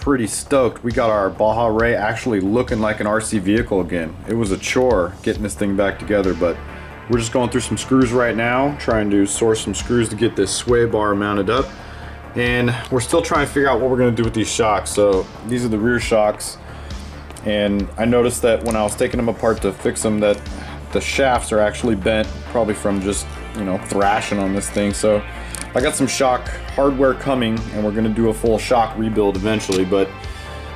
pretty stoked. We got our Baja Rey actually looking like an RC vehicle again. It was a chore getting this thing back together, but we're just going through some screws right now, trying to source some screws to get this sway bar mounted up. And we're still trying to figure out what we're gonna do with these shocks. So these are the rear shocks. And I noticed that when I was taking them apart to fix them, that the shafts are actually bent, probably from just, you know, thrashing on this thing. So I got some shock hardware coming, and we're gonna do a full shock rebuild eventually. But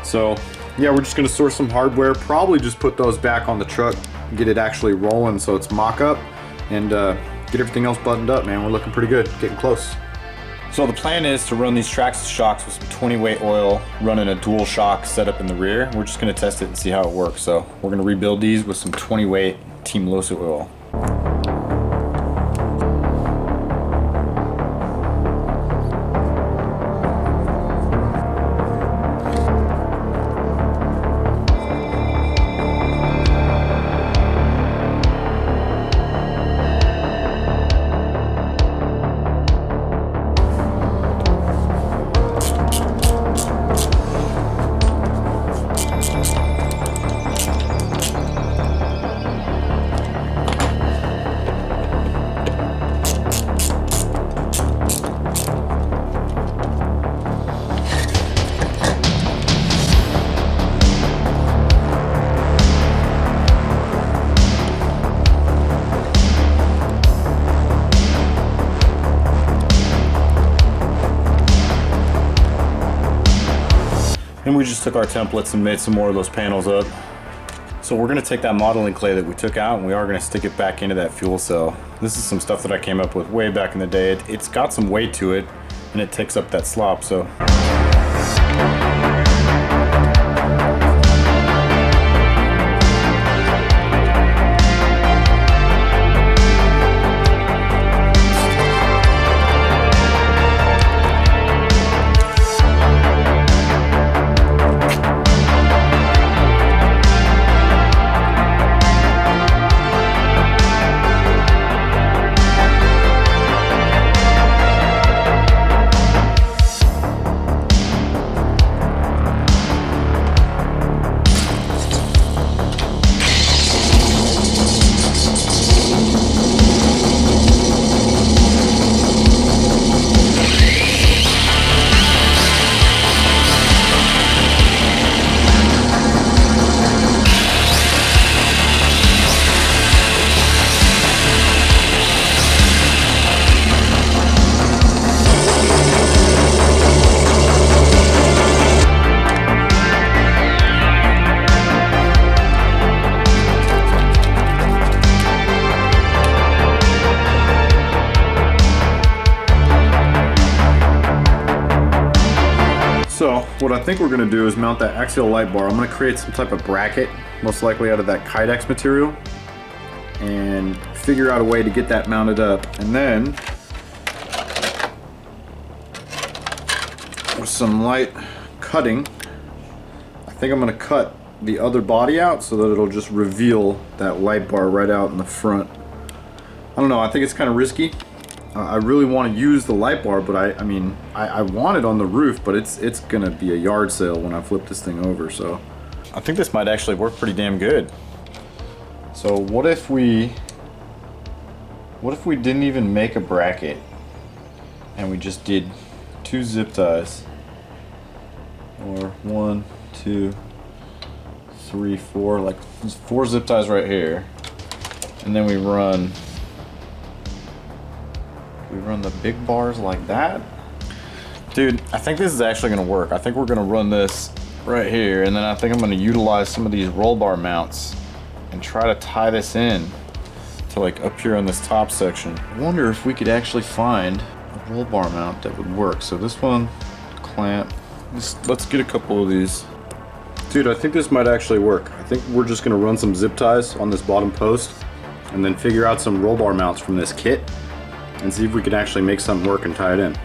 so yeah, we're just gonna source some hardware, probably just put those back on the truck, get it actually rolling so it's mock-up, and get everything else buttoned up, man. We're looking pretty good, getting close. So the plan is to run these Traxxas shocks with some 20 weight oil, running a dual shock setup in the rear. We're just gonna test it and see how it works. So we're gonna rebuild these with some 20 weight Team Losi oil. And we just took our templates and made some more of those panels up. So we're gonna take that modeling clay that we took out, and we are gonna stick it back into that fuel cell. This is some stuff that I came up with way back in the day. It's got some weight to it, and it takes up that slop, so. So what I think we're gonna do is mount that axial light bar. I'm gonna create some type of bracket, most likely out of that Kydex material, and figure out a way to get that mounted up. And then with some light cutting, I think I'm gonna cut the other body out so that it'll just reveal that light bar right out in the front. I don't know, I think it's kind of risky. I really want to use the light bar, but I mean, I want it on the roof, but it's gonna be a yard sale when I flip this thing over. So I think this might actually work pretty damn good. So what if we didn't even make a bracket and we just did 2 zip ties, or 1, 2, 3, 4, like 4 zip ties right here, and then we run the big bars like that. Dude, I think this is actually gonna work. I think we're gonna run this right here, and then I think I'm gonna utilize some of these roll bar mounts and try to tie this in to like up here on this top section. I wonder if we could actually find a roll bar mount that would work. So this one, clamp. Let's get a couple of these. Dude, I think this might actually work. I think we're just gonna run some zip ties on this bottom post and then figure out some roll bar mounts from this kit and see if we can actually make something work and tie it in.